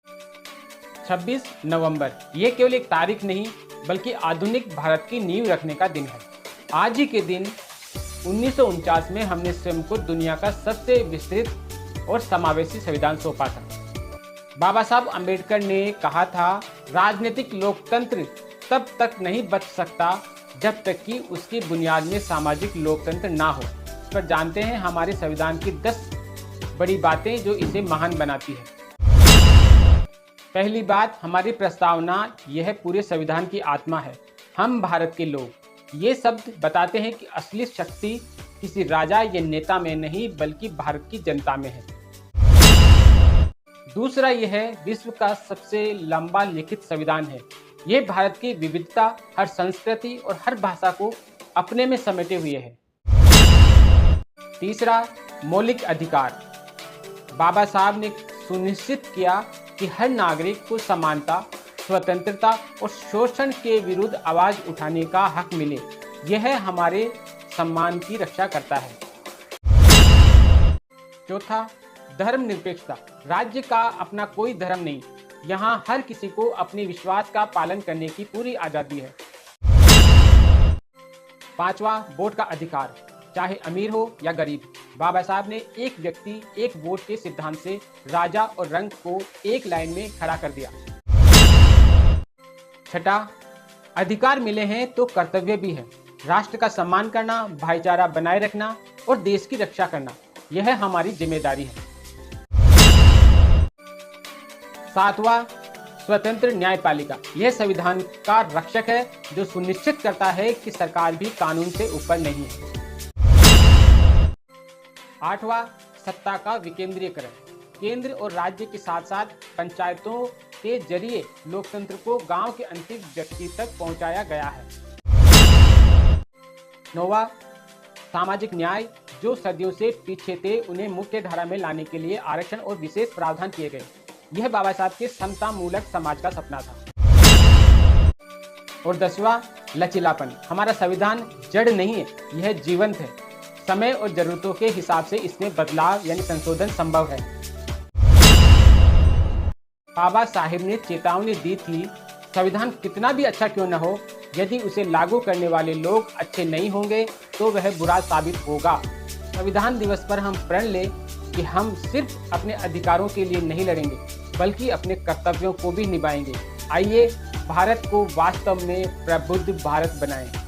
26 नवंबर ये केवल एक तारीख नहीं बल्कि आधुनिक भारत की नींव रखने का दिन है। आज ही के दिन 1949 में हमने स्वयं को दुनिया का सबसे विस्तृत और समावेशी संविधान सौंपा था। बाबा साहब अम्बेडकर ने कहा था, राजनीतिक लोकतंत्र तब तक नहीं बच सकता जब तक कि उसकी बुनियाद में सामाजिक लोकतंत्र ना हो। इस पर जानते हैं हमारे संविधान की 10 बड़ी बातें जो इसे महान बनाती है। पहली बात, हमारी प्रस्तावना यह पूरे संविधान की आत्मा है। हम भारत के लोग ये शब्द बताते हैं कि असली शक्ति किसी राजा या नेता में नहीं बल्कि भारत की जनता में है। दूसरा यह विश्व का सबसे लंबा लिखित संविधान है। ये भारत की विविधता, हर संस्कृति और हर भाषा को अपने में समेटे हुए है। तीसरा, मौलिक अधिकार। बाबा साहब ने सुनिश्चित किया कि हर नागरिक को समानता, स्वतंत्रता और शोषण के विरुद्ध आवाज उठाने का हक मिले। यह हमारे सम्मान की रक्षा करता है। चौथा, धर्मनिरपेक्षता। राज्य का अपना कोई धर्म नहीं, यहाँ हर किसी को अपने विश्वास का पालन करने की पूरी आजादी है। पांचवा, वोट का अधिकार। चाहे अमीर हो या गरीब, बाबा साहब ने एक व्यक्ति एक वोट के सिद्धांत से राजा और रंग को एक लाइन में खड़ा कर दिया। छठा, अधिकार मिले हैं तो कर्तव्य भी है। राष्ट्र का सम्मान करना, भाईचारा बनाए रखना और देश की रक्षा करना, यह हमारी जिम्मेदारी है। सातवां, स्वतंत्र न्यायपालिका। यह संविधान का रक्षक है जो सुनिश्चित करता है कि सरकार भी कानून से ऊपर नहीं है। आठवां, सत्ता का विकेंद्रीकरण। केंद्र और राज्य के साथ साथ पंचायतों के जरिए लोकतंत्र को गांव के अंतिम व्यक्ति तक पहुंचाया गया है। नौवां, सामाजिक न्याय। जो सदियों से पीछे थे उन्हें मुख्य धारा में लाने के लिए आरक्षण और विशेष प्रावधान किए गए। यह बाबा साहब के समता मूलक समाज का सपना था। और 10वां, लचीलापन। हमारा संविधान जड़ नहीं है, यह जीवंत है। समय और जरूरतों के हिसाब से इसमें बदलाव यानी संशोधन संभव है। बाबा साहिब ने चेतावनी दी थी, संविधान कितना भी अच्छा क्यों न हो, यदि उसे लागू करने वाले लोग अच्छे नहीं होंगे तो वह बुरा साबित होगा। संविधान दिवस पर हम प्रण लें कि हम सिर्फ अपने अधिकारों के लिए नहीं लड़ेंगे बल्कि अपने कर्तव्यों को भी निभाएंगे। आइए भारत को वास्तव में प्रबुद्ध भारत बनाएं।